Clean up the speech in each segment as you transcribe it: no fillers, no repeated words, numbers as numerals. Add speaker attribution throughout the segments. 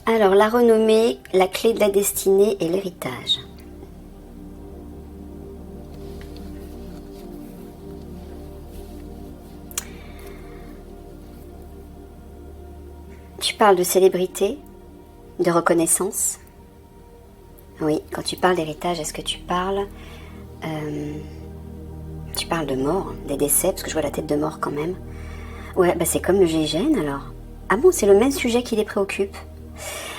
Speaker 1: Alors, la renommée, la clé de la destinée et l'héritage. Tu parles de célébrité, de reconnaissance. Oui, quand tu parles d'héritage, est-ce que tu parles de mort, des décès, parce que je vois la tête de mort quand même. Ouais, bah c'est comme le GIGN alors. Ah bon, c'est le même sujet qui les préoccupe.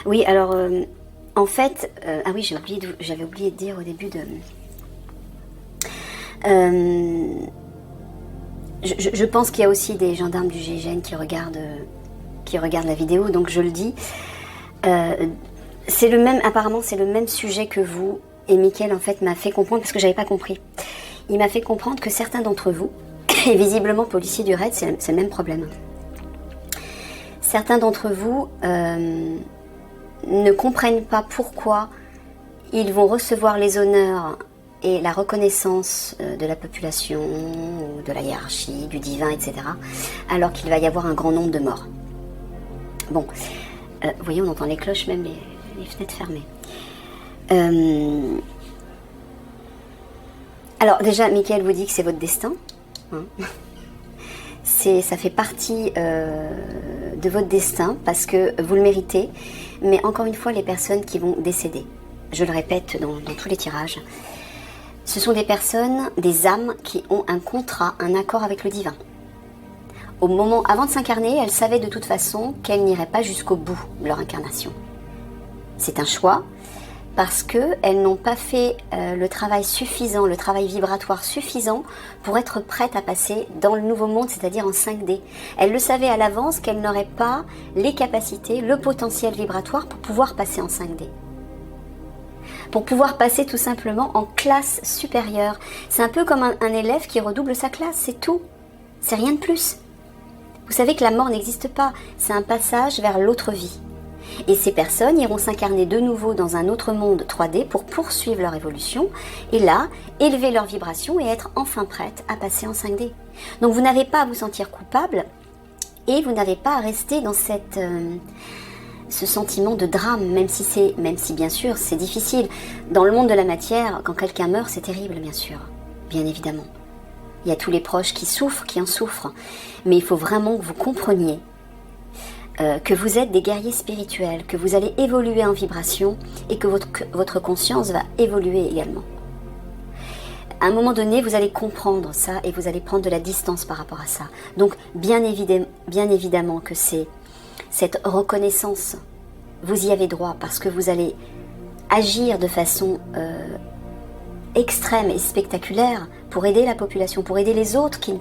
Speaker 1: Oui, alors, en fait, ah oui, j'avais oublié de dire au début de... je pense qu'il y a aussi des gendarmes du GIGN qui regardent la vidéo, donc je le dis. C'est le même, apparemment, c'est le même sujet que vous. Et Mickaël, en fait, m'a fait comprendre, parce que j'avais pas compris. Il m'a fait comprendre que certains d'entre vous, et visiblement policiers du raid, c'est le même problème. Certains d'entre vous ne comprennent pas pourquoi ils vont recevoir les honneurs et la reconnaissance de la population, ou de la hiérarchie, du divin, etc., alors qu'il va y avoir un grand nombre de morts. Bon, vous voyez, on entend les cloches, même les fenêtres fermées. Alors déjà, Mickaël vous dit que c'est votre destin. Hein. Ça fait partie de votre destin parce que vous le méritez. Mais encore une fois, les personnes qui vont décéder, je le répète dans tous les tirages, ce sont des personnes, des âmes qui ont un contrat, un accord avec le divin. Au moment, avant de s'incarner, elles savaient de toute façon qu'elles n'iraient pas jusqu'au bout de leur incarnation. C'est un choix parce qu'elles n'ont pas fait le travail suffisant, le travail vibratoire suffisant pour être prêtes à passer dans le nouveau monde, c'est-à-dire en 5D. Elles le savaient à l'avance qu'elles n'auraient pas les capacités, le potentiel vibratoire pour pouvoir passer en 5D. Pour pouvoir passer tout simplement en classe supérieure. C'est un peu comme un élève qui redouble sa classe, c'est tout. C'est rien de plus. Vous savez que la mort n'existe pas, c'est un passage vers l'autre vie. Et ces personnes iront s'incarner de nouveau dans un autre monde 3D pour poursuivre leur évolution et là, élever leur vibration et être enfin prêtes à passer en 5D. Donc vous n'avez pas à vous sentir coupable et vous n'avez pas à rester dans ce sentiment de drame, même si bien sûr c'est difficile. Dans le monde de la matière, quand quelqu'un meurt, c'est terrible bien sûr, bien évidemment. Il y a tous les proches qui souffrent, qui en souffrent. Mais il faut vraiment que vous compreniez que vous êtes des guerriers spirituels, que vous allez évoluer en vibration et que votre conscience va évoluer également. À un moment donné, vous allez comprendre ça et vous allez prendre de la distance par rapport à ça. Donc, bien évidemment que c'est cette reconnaissance, vous y avez droit parce que vous allez agir de façon extrême et spectaculaire pour aider la population, pour aider les autres qui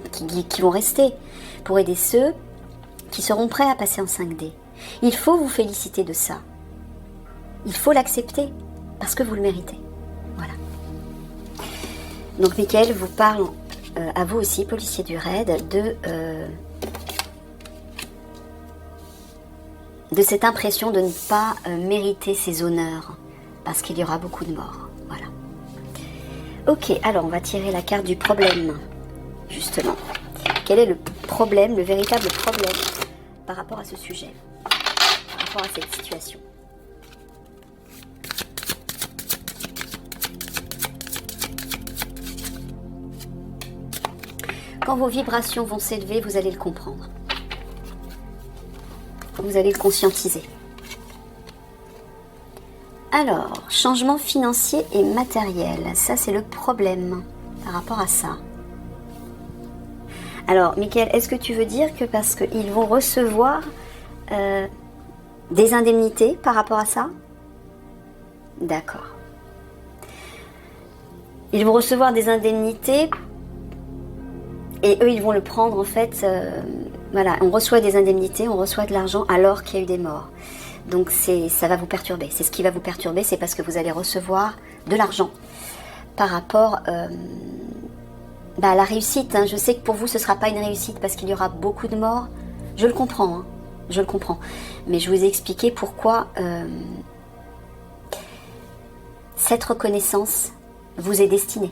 Speaker 1: vont rester, pour aider ceux qui seront prêts à passer en 5D. Il faut vous féliciter de ça. Il faut l'accepter parce que vous le méritez. Voilà. Donc Mickaël vous parle à vous aussi, policier du raid, de cette impression de ne pas mériter ces honneurs parce qu'il y aura beaucoup de morts. Voilà. Ok, alors on va tirer la carte du problème, justement. Quel est le problème, le véritable problème par rapport à ce sujet, par rapport à cette situation? Quand vos vibrations vont s'élever, vous allez le comprendre. Vous allez le conscientiser. Alors, changement financier et matériel, ça c'est le problème par rapport à ça. Alors, Mickaël, est-ce que tu veux dire que parce qu'ils vont recevoir des indemnités par rapport à ça? D'accord. Ils vont recevoir des indemnités et eux, ils vont le prendre en fait. Voilà, on reçoit des indemnités, on reçoit de l'argent alors qu'il y a eu des morts. Donc ça va vous perturber. C'est ce qui va vous perturber, c'est parce que vous allez recevoir de l'argent par rapport à la réussite. Hein. Je sais que pour vous, ce ne sera pas une réussite parce qu'il y aura beaucoup de morts. Je le comprends, hein. Je le comprends. Mais je vous ai expliqué pourquoi cette reconnaissance vous est destinée.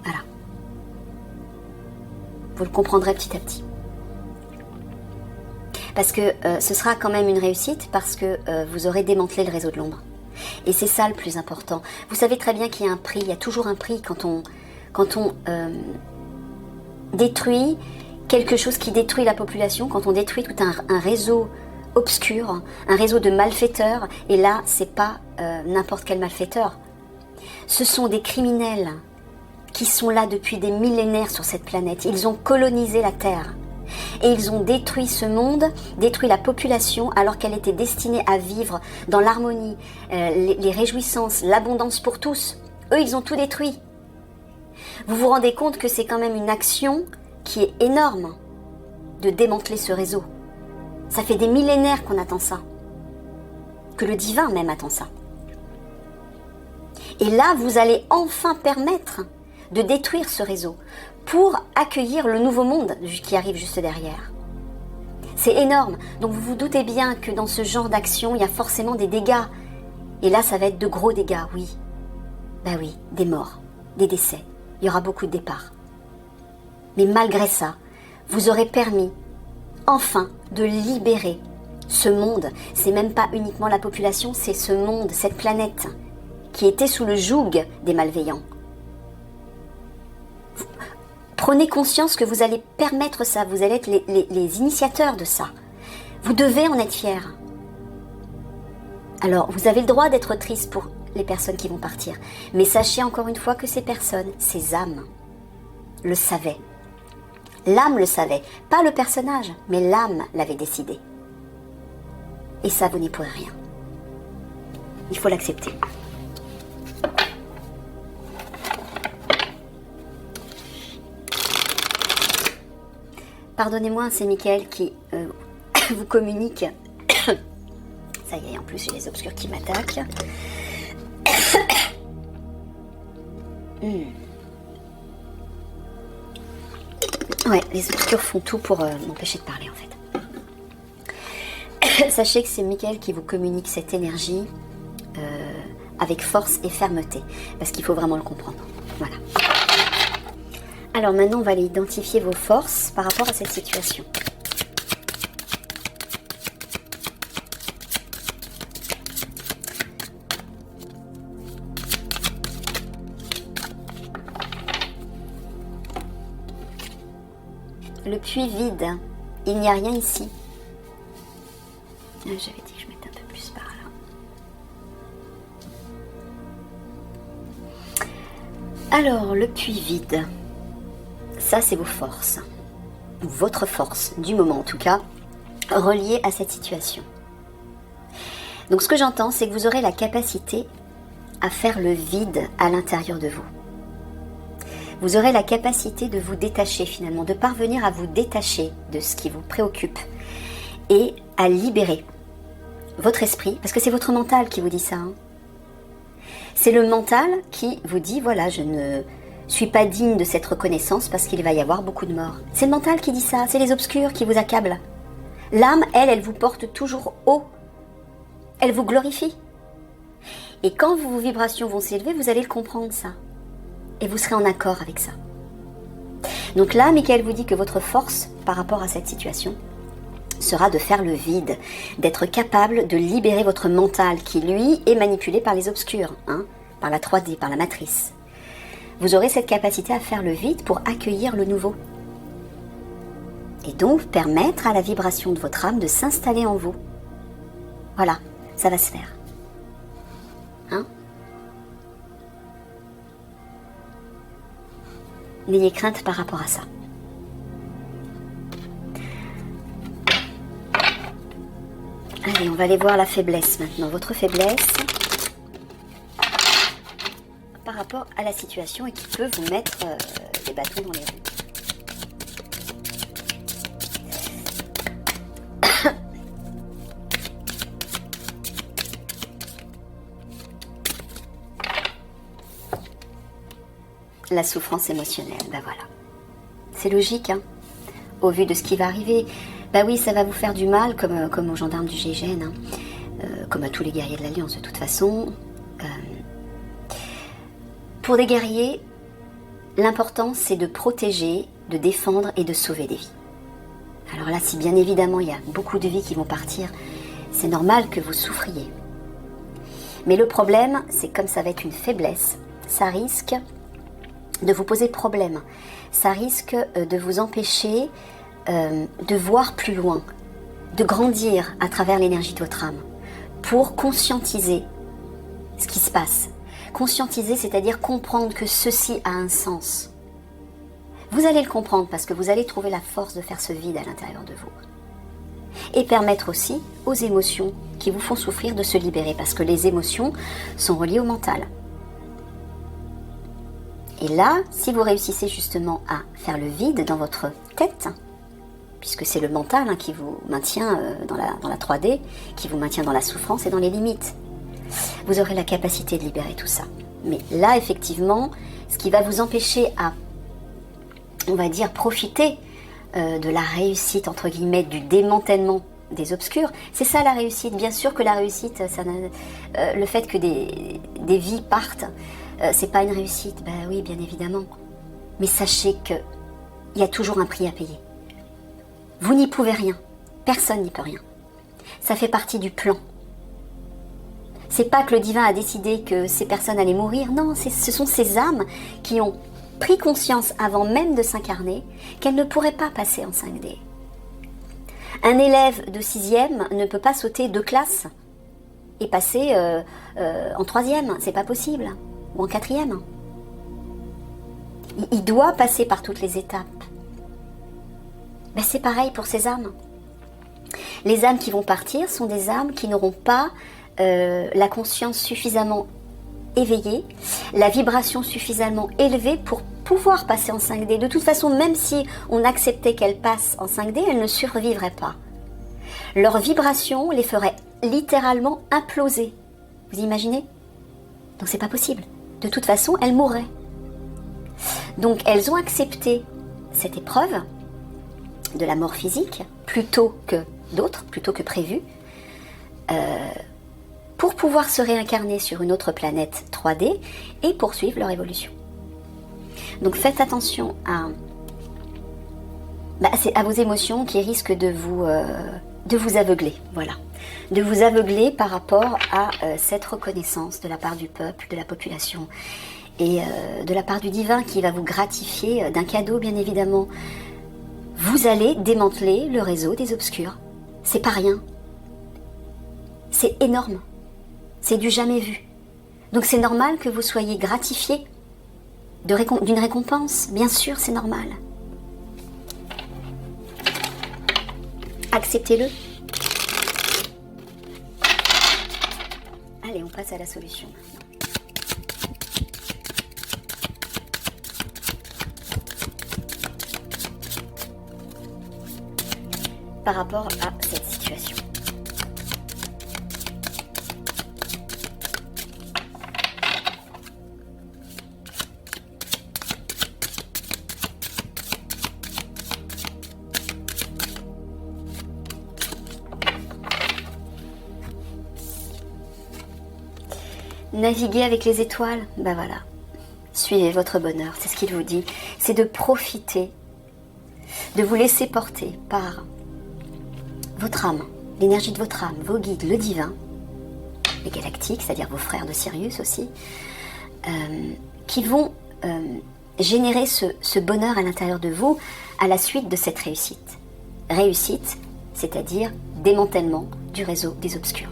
Speaker 1: Voilà. Vous le comprendrez petit à petit. Parce que ce sera quand même une réussite, parce que vous aurez démantelé le réseau de l'ombre. Et c'est ça le plus important. Vous savez très bien qu'il y a un prix, il y a toujours un prix quand on détruit quelque chose qui détruit la population, quand on détruit tout un réseau obscur, un réseau de malfaiteurs. Et là, c'est pas n'importe quel malfaiteur. Ce sont des criminels qui sont là depuis des millénaires sur cette planète. Ils ont colonisé la Terre. Et ils ont détruit ce monde, détruit la population alors qu'elle était destinée à vivre dans l'harmonie, les réjouissances, l'abondance pour tous. Eux, ils ont tout détruit. Vous vous rendez compte que c'est quand même une action qui est énorme de démanteler ce réseau. Ça fait des millénaires qu'on attend ça. Que le divin même attend ça. Et là, vous allez enfin permettre de détruire ce réseau pour accueillir le nouveau monde qui arrive juste derrière. C'est énorme. Donc vous vous doutez bien que dans ce genre d'action, il y a forcément des dégâts. Et là, ça va être de gros dégâts, oui. Ben oui, des morts, des décès. Il y aura beaucoup de départs. Mais malgré ça, vous aurez permis, enfin, de libérer ce monde. C'est même pas uniquement la population, c'est ce monde, cette planète, qui était sous le joug des malveillants. Prenez conscience que vous allez permettre ça, vous allez être les initiateurs de ça. Vous devez en être fiers. Alors, vous avez le droit d'être triste pour les personnes qui vont partir. Mais sachez encore une fois que ces personnes, ces âmes, le savaient. L'âme le savait, pas le personnage, mais l'âme l'avait décidé. Et ça, vous n'y pourrez rien. Il faut l'accepter. Pardonnez-moi, c'est Mickaël qui vous communique. Ça y est, en plus j'ai les obscurs qui m'attaquent. Ouais, les obscurs font tout pour m'empêcher de parler en fait. Sachez que c'est Mickaël qui vous communique cette énergie avec force et fermeté. Parce qu'il faut vraiment le comprendre. Voilà. Alors maintenant, on va aller identifier vos forces par rapport à cette situation. Le puits vide, il n'y a rien ici. J'avais dit que je mettais un peu plus par là. Alors, le puits vide. Ça, c'est vos forces, votre force, du moment en tout cas, reliée à cette situation. Donc ce que j'entends, c'est que vous aurez la capacité à faire le vide à l'intérieur de vous. Vous aurez la capacité de vous détacher finalement, de parvenir à vous détacher de ce qui vous préoccupe et à libérer votre esprit, parce que c'est votre mental qui vous dit ça. Hein. C'est le mental qui vous dit, voilà, je ne suis pas digne de cette reconnaissance parce qu'il va y avoir beaucoup de morts. C'est le mental qui dit ça, c'est les obscurs qui vous accablent. L'âme, elle vous porte toujours haut. Elle vous glorifie. Et quand vos vibrations vont s'élever, vous allez le comprendre ça. Et vous serez en accord avec ça. Donc là, Mickaël vous dit que votre force par rapport à cette situation sera de faire le vide, d'être capable de libérer votre mental qui, lui, est manipulé par les obscurs, hein, par la 3D, par la matrice. Vous aurez cette capacité à faire le vide pour accueillir le nouveau. Et donc permettre à la vibration de votre âme de s'installer en vous. Voilà, ça va se faire. Hein? N'ayez crainte par rapport à ça. Allez, on va aller voir la faiblesse maintenant. Votre faiblesse par rapport à la situation et qui peut vous mettre des bâtons dans les roues. La souffrance émotionnelle, ben voilà. C'est logique, hein, au vu de ce qui va arriver. Ben oui, ça va vous faire du mal, comme aux gendarmes du GIGN, hein, comme à tous les guerriers de l'Alliance de toute façon. Pour des guerriers, l'important c'est de protéger, de défendre et de sauver des vies. Alors là, si bien évidemment il y a beaucoup de vies qui vont partir, c'est normal que vous souffriez. Mais le problème, c'est comme ça va être une faiblesse, ça risque de vous poser problème. Ça risque de vous empêcher de voir plus loin, de grandir à travers l'énergie de votre âme, pour conscientiser ce qui se passe. Conscientiser, c'est-à-dire comprendre que ceci a un sens. Vous allez le comprendre parce que vous allez trouver la force de faire ce vide à l'intérieur de vous. Et permettre aussi aux émotions qui vous font souffrir de se libérer, parce que les émotions sont reliées au mental. Et là, si vous réussissez justement à faire le vide dans votre tête, puisque c'est le mental qui vous maintient dans la 3D, qui vous maintient dans la souffrance et dans les limites, vous aurez la capacité de libérer tout ça. Mais là, effectivement, ce qui va vous empêcher à, on va dire, profiter de la réussite, entre guillemets, du démantèlement des obscurs, c'est ça la réussite. Bien sûr que la réussite, le fait que des vies partent, c'est pas une réussite. Ben oui, bien évidemment. Mais sachez qu'il y a toujours un prix à payer. Vous n'y pouvez rien. Personne n'y peut rien. Ça fait partie du plan. C'est pas que le divin a décidé que ces personnes allaient mourir. Non, ce sont ces âmes qui ont pris conscience avant même de s'incarner qu'elles ne pourraient pas passer en 5D. Un élève de 6e ne peut pas sauter 2 classes et passer en 3e. C'est pas possible. Ou en 4e. Il doit passer par toutes les étapes. Ben, c'est pareil pour ces âmes. Les âmes qui vont partir sont des âmes qui n'auront pas la conscience suffisamment éveillée, la vibration suffisamment élevée pour pouvoir passer en 5D. De toute façon, même si on acceptait qu'elles passent en 5D, elles ne survivraient pas. Leur vibration les ferait littéralement imploser. Vous imaginez? Donc c'est pas possible. De toute façon, elles mourraient. Donc elles ont accepté cette épreuve de la mort physique plutôt que d'autres, plutôt que prévu, pour pouvoir se réincarner sur une autre planète 3D et poursuivre leur évolution. Donc faites attention à vos émotions qui risquent de vous aveugler, voilà. De vous aveugler par rapport à cette reconnaissance de la part du peuple, de la population et de la part du divin qui va vous gratifier d'un cadeau, bien évidemment. Vous allez démanteler le réseau des obscurs. C'est pas rien. C'est énorme. C'est du jamais vu. Donc c'est normal que vous soyez gratifié d'une récompense. Bien sûr, c'est normal. Acceptez-le. Allez, on passe à la solution. Par rapport à cette situation. Naviguer avec les étoiles, ben voilà. Suivez votre bonheur, c'est ce qu'il vous dit. C'est de profiter, de vous laisser porter par votre âme, l'énergie de votre âme, vos guides, le divin, les galactiques, c'est-à-dire vos frères de Sirius aussi, qui vont générer ce bonheur à l'intérieur de vous à la suite de cette réussite. Réussite, c'est-à-dire démantèlement du réseau des obscurs.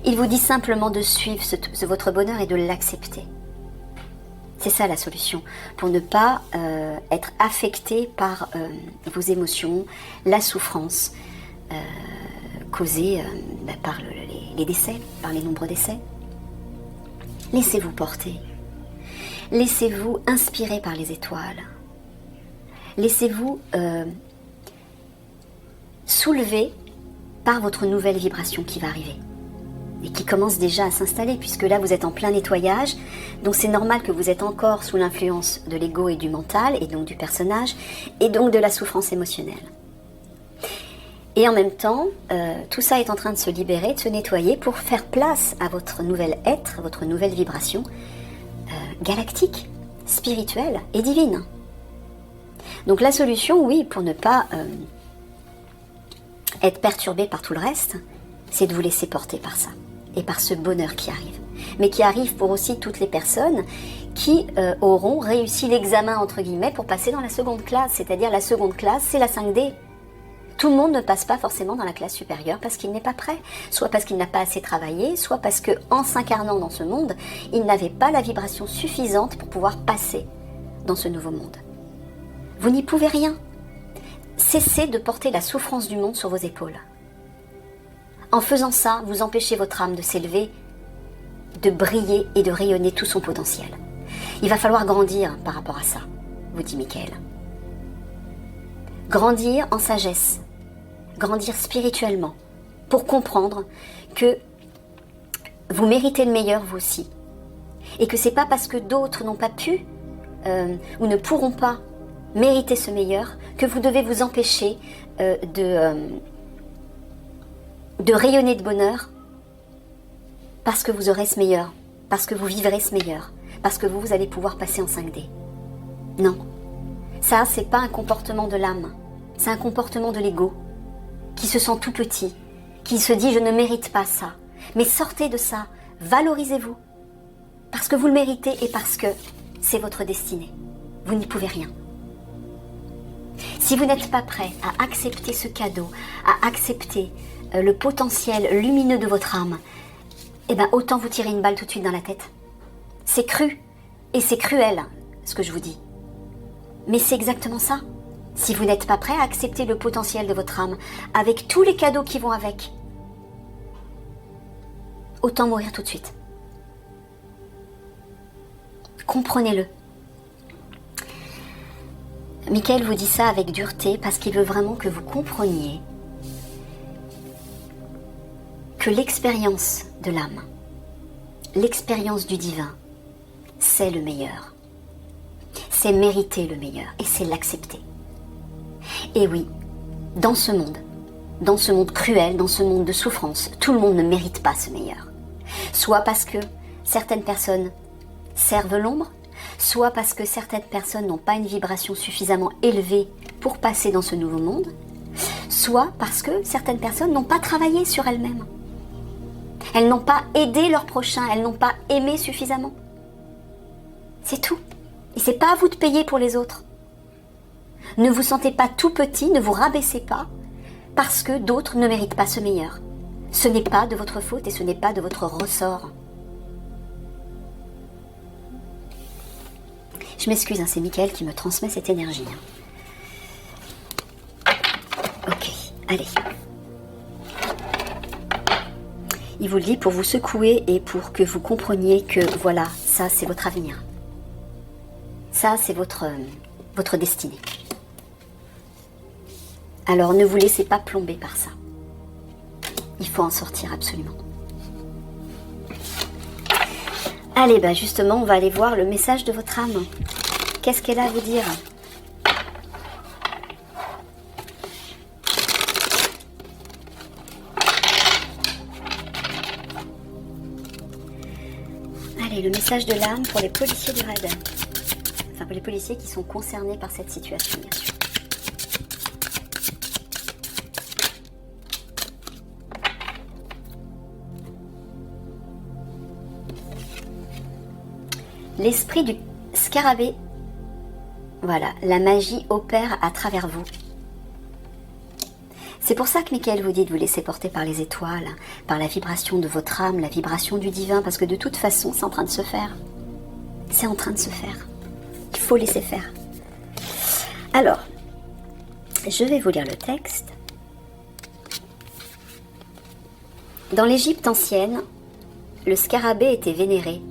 Speaker 1: Il vous dit simplement de suivre votre bonheur et de l'accepter. C'est ça la solution, pour ne pas être affecté par vos émotions, la souffrance causée par les décès, par les nombreux décès. Laissez-vous porter. Laissez-vous inspirer par les étoiles. Laissez-vous soulever par votre nouvelle vibration qui va arriver. Et qui commence déjà à s'installer, puisque là vous êtes en plein nettoyage, donc c'est normal que vous êtes encore sous l'influence de l'ego et du mental, et donc du personnage, et donc de la souffrance émotionnelle. Et en même temps, tout ça est en train de se libérer, de se nettoyer, pour faire place à votre nouvel être, votre nouvelle vibration galactique, spirituelle et divine. Donc la solution, oui, pour ne pas être perturbé par tout le reste, c'est de vous laisser porter par ça et par ce bonheur qui arrive. Mais qui arrive pour aussi toutes les personnes qui auront réussi l'examen entre guillemets pour passer dans la seconde classe. C'est-à-dire la seconde classe, c'est la 5D. Tout le monde ne passe pas forcément dans la classe supérieure parce qu'il n'est pas prêt, soit parce qu'il n'a pas assez travaillé, soit parce qu'en s'incarnant dans ce monde, il n'avait pas la vibration suffisante pour pouvoir passer dans ce nouveau monde. Vous n'y pouvez rien. Cessez de porter la souffrance du monde sur vos épaules. En faisant ça, vous empêchez votre âme de s'élever, de briller et de rayonner tout son potentiel. Il va falloir grandir par rapport à ça, vous dit Michael. Grandir en sagesse, grandir spirituellement, pour comprendre que vous méritez le meilleur vous aussi. Et que c'est pas parce que d'autres n'ont pas pu ou ne pourront pas mériter ce meilleur que vous devez vous empêcher de rayonner de bonheur parce que vous aurez ce meilleur, parce que vous vivrez ce meilleur, parce que vous allez pouvoir passer en 5D. Non, ça c'est pas un comportement de l'âme, c'est un comportement de l'ego qui se sent tout petit, qui se dit je ne mérite pas ça. Mais sortez de ça, valorisez-vous, parce que vous le méritez et parce que c'est votre destinée. Vous n'y pouvez rien. Si vous n'êtes pas prêt à accepter ce cadeau, à accepter le potentiel lumineux de votre âme, eh bien autant vous tirer une balle tout de suite dans la tête. C'est cru et c'est cruel ce que je vous dis. Mais c'est exactement ça. Si vous n'êtes pas prêt à accepter le potentiel de votre âme, avec tous les cadeaux qui vont avec, autant mourir tout de suite. Comprenez-le. Michael vous dit ça avec dureté parce qu'il veut vraiment que vous compreniez que l'expérience de l'âme, l'expérience du divin, c'est le meilleur. C'est mériter le meilleur et c'est l'accepter. Et oui, dans ce monde cruel, dans ce monde de souffrance, tout le monde ne mérite pas ce meilleur. Soit parce que certaines personnes servent l'ombre, soit parce que certaines personnes n'ont pas une vibration suffisamment élevée pour passer dans ce nouveau monde, soit parce que certaines personnes n'ont pas travaillé sur elles-mêmes. Elles n'ont pas aidé leur prochain, elles n'ont pas aimé suffisamment. C'est tout. Et c'est pas à vous de payer pour les autres. Ne vous sentez pas tout petit, ne vous rabaissez pas, parce que d'autres ne méritent pas ce meilleur. Ce n'est pas de votre faute et ce n'est pas de votre ressort. Je m'excuse, c'est Michael qui me transmet cette énergie. Ok, allez. Il vous le dit pour vous secouer et pour que vous compreniez que voilà, ça c'est votre avenir. Ça c'est votre destinée. Alors ne vous laissez pas plomber par ça. Il faut en sortir absolument. Allez, justement, on va aller voir le message de votre âme. Qu'est-ce qu'elle a à vous dire ? Allez, le message de l'âme pour les policiers du raid. Enfin, pour les policiers qui sont concernés par cette situation, bien sûr. L'esprit du scarabée, voilà, la magie opère à travers vous. C'est pour ça que Michael vous dit de vous laisser porter par les étoiles, par la vibration de votre âme, la vibration du divin, parce que de toute façon, c'est en train de se faire. C'est en train de se faire. Il faut laisser faire. Alors, je vais vous lire le texte. Dans l'Égypte ancienne, le scarabée était vénéré,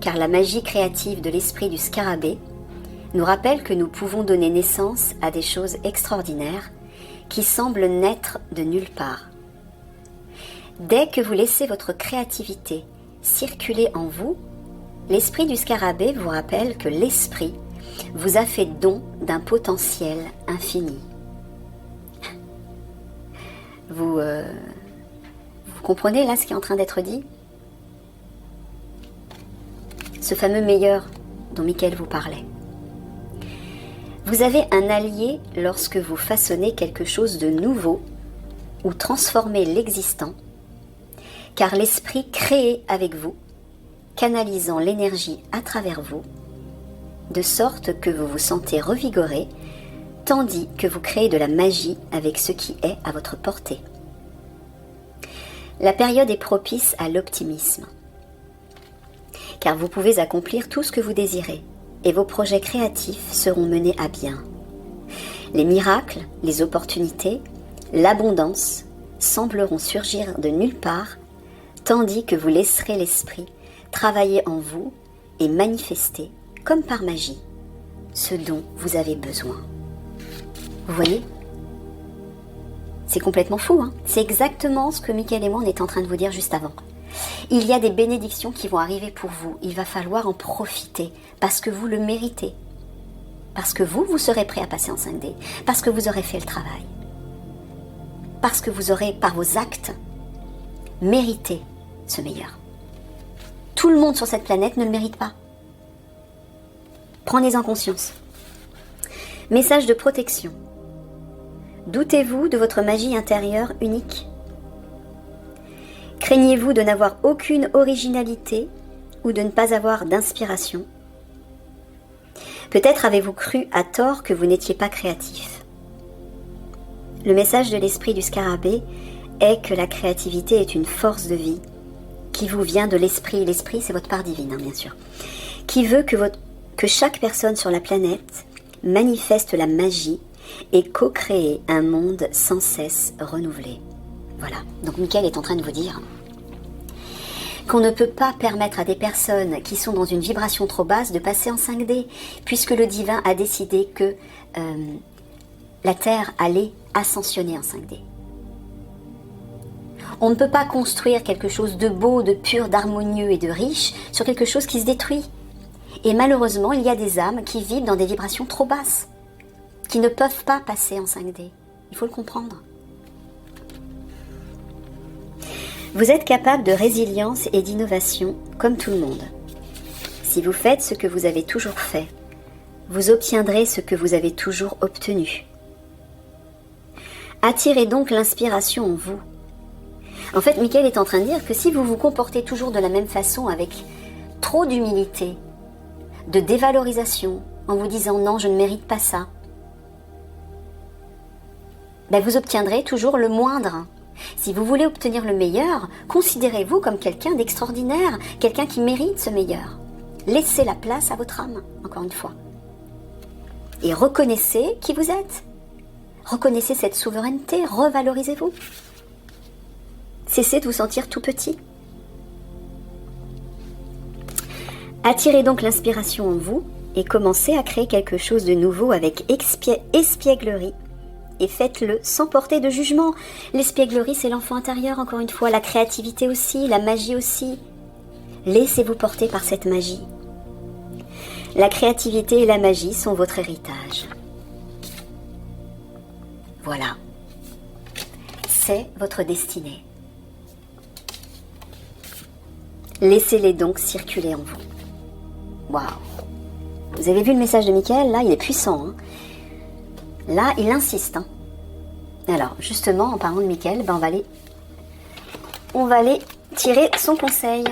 Speaker 1: car la magie créative de l'esprit du scarabée nous rappelle que nous pouvons donner naissance à des choses extraordinaires qui semblent naître de nulle part. Dès que vous laissez votre créativité circuler en vous, l'esprit du scarabée vous rappelle que l'esprit vous a fait don d'un potentiel infini. Vous comprenez là ce qui est en train d'être dit ? Ce fameux meilleur dont Michael vous parlait. Vous avez un allié lorsque vous façonnez quelque chose de nouveau ou transformer l'existant, car l'esprit crée avec vous, canalisant l'énergie à travers vous, de sorte que vous vous sentez revigoré, tandis que vous créez de la magie avec ce qui est à votre portée. La période est propice à l'optimisme, car vous pouvez accomplir tout ce que vous désirez, et vos projets créatifs seront menés à bien. Les miracles, les opportunités, l'abondance sembleront surgir de nulle part, tandis que vous laisserez l'esprit travailler en vous et manifester, comme par magie, ce dont vous avez besoin. Vous voyez ? C'est complètement fou, hein ? C'est exactement ce que Mickaël et moi on était en train de vous dire juste avant. Il y a des bénédictions qui vont arriver pour vous. Il va falloir en profiter parce que vous le méritez. Parce que vous serez prêt à passer en 5D. Parce que vous aurez fait le travail. Parce que vous aurez, par vos actes, mérité ce meilleur. Tout le monde sur cette planète ne le mérite pas. Prenez-en conscience. Message de protection. Doutez-vous de votre magie intérieure unique ? Craignez-vous de n'avoir aucune originalité ou de ne pas avoir d'inspiration ? Peut-être avez-vous cru à tort que vous n'étiez pas créatif. Le message de l'esprit du scarabée est que la créativité est une force de vie qui vous vient de l'esprit. L'esprit, c'est votre part divine, hein, bien sûr. Qui veut que chaque personne sur la planète manifeste la magie et co-créer un monde sans cesse renouvelé. Voilà. Donc Mickaël est en train de vous dire qu'on ne peut pas permettre à des personnes qui sont dans une vibration trop basse de passer en 5D, puisque le divin a décidé que la Terre allait ascensionner en 5D. On ne peut pas construire quelque chose de beau, de pur, d'harmonieux et de riche sur quelque chose qui se détruit. Et malheureusement, il y a des âmes qui vivent dans des vibrations trop basses, qui ne peuvent pas passer en 5D. Il faut le comprendre. Vous êtes capable de résilience et d'innovation comme tout le monde. Si vous faites ce que vous avez toujours fait, vous obtiendrez ce que vous avez toujours obtenu. Attirez donc l'inspiration en vous. En fait, Mickaël est en train de dire que si vous vous comportez toujours de la même façon, avec trop d'humilité, de dévalorisation, en vous disant non, je ne mérite pas ça, ben vous obtiendrez toujours le moindre. Si vous voulez obtenir le meilleur, considérez-vous comme quelqu'un d'extraordinaire, quelqu'un qui mérite ce meilleur. Laissez la place à votre âme, encore une fois. Et reconnaissez qui vous êtes. Reconnaissez cette souveraineté, revalorisez-vous. Cessez de vous sentir tout petit. Attirez donc l'inspiration en vous et commencez à créer quelque chose de nouveau avec espièglerie. Et faites-le sans porter de jugement. L'espièglerie, c'est l'enfant intérieur, encore une fois. La créativité aussi, la magie aussi. Laissez-vous porter par cette magie. La créativité et la magie sont votre héritage. Voilà. C'est votre destinée. Laissez-les donc circuler en vous. Waouh! Vous avez vu le message de Mickaël? Là, il est puissant, hein. Là, il insiste. Hein. Alors, justement, en parlant de Mickaël, ben on va aller tirer son conseil.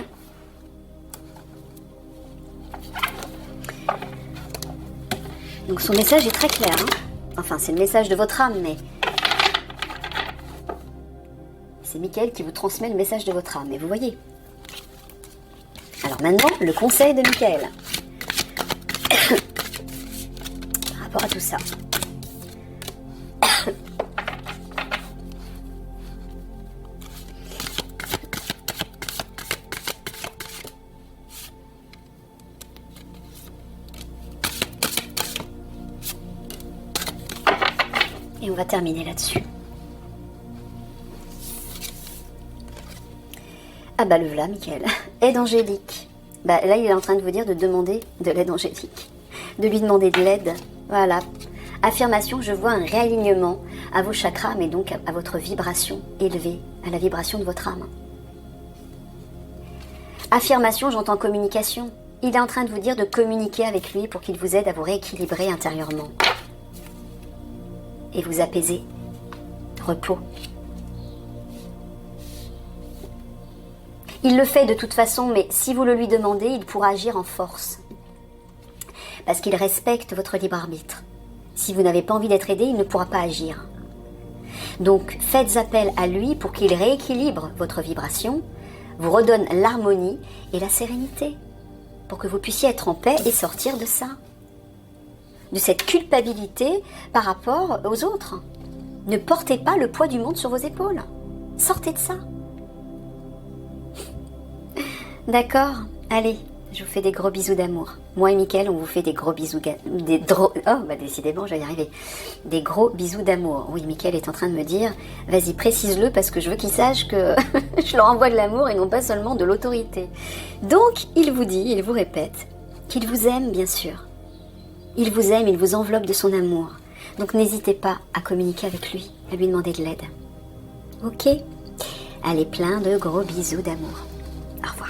Speaker 1: Donc, son message est très clair. Hein. Enfin, c'est le message de votre âme, mais c'est Mickaël qui vous transmet le message de votre âme. Mais vous voyez. Alors maintenant, le conseil de Mickaël. Par rapport à tout ça. Et on va terminer là-dessus. Ah bah le voilà, Mickaël. Aide angélique. Bah là, il est en train de vous dire de demander de l'aide angélique. De lui demander de l'aide. Voilà. Affirmation, je vois un réalignement à vos chakras, mais donc à votre vibration élevée, à la vibration de votre âme. Affirmation, j'entends communication. Il est en train de vous dire de communiquer avec lui pour qu'il vous aide à vous rééquilibrer intérieurement. Et vous apaiser. Repos. Il le fait de toute façon, mais si vous le lui demandez, il pourra agir en force. Parce qu'il respecte votre libre arbitre. Si vous n'avez pas envie d'être aidé, il ne pourra pas agir. Donc faites appel à lui pour qu'il rééquilibre votre vibration, vous redonne l'harmonie et la sérénité, pour que vous puissiez être en paix et sortir de ça. De cette culpabilité par rapport aux autres. Ne portez pas le poids du monde sur vos épaules. Sortez de ça. D'accord? Allez, je vous fais des gros bisous d'amour. Moi et Mickaël, on vous fait des gros bisous... décidément, je vais y arriver. Des gros bisous d'amour. Oui, Mickaël est en train de me dire, vas-y, précise-le parce que je veux qu'il sache que je leur envoie de l'amour et non pas seulement de l'autorité. Donc, il vous dit, il vous répète, qu'il vous aime, bien sûr. Il vous aime, il vous enveloppe de son amour. Donc, n'hésitez pas à communiquer avec lui, à lui demander de l'aide. Ok? Allez, plein de gros bisous d'amour. Au revoir.